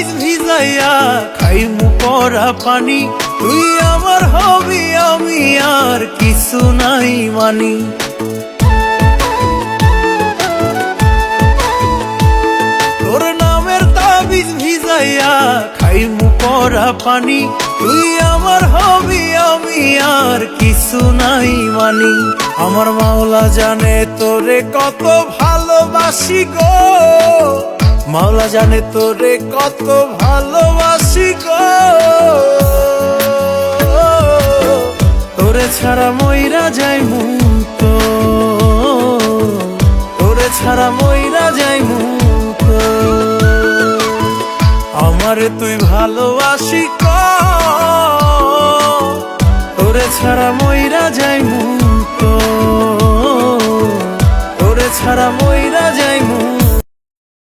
তাবিজ ভিজাইয়া খাইমু পরা পানি, তুই আমার হবি আমি আর কিছু নাই মানি। তোর নামের তাবিজ ভিজাইয়া খাইমু পরা পানি, তুই আমার হবি আমি আর কিছু নাই মানি। আমার মাওলা জানে তোরে কত ভালোবাসি গো, মাওলা জানে তোরে কত ভালোবাসি গো। তোরে ছাড়া মইরা যাইমু তো, তোরে ছাড়া মইরা যাইমু তো। আমারে তুই ভালোবাসি গো, তোরে ছাড়া মইরা যাইমু তো, তোরে ছাড়া মইরা যাইমু।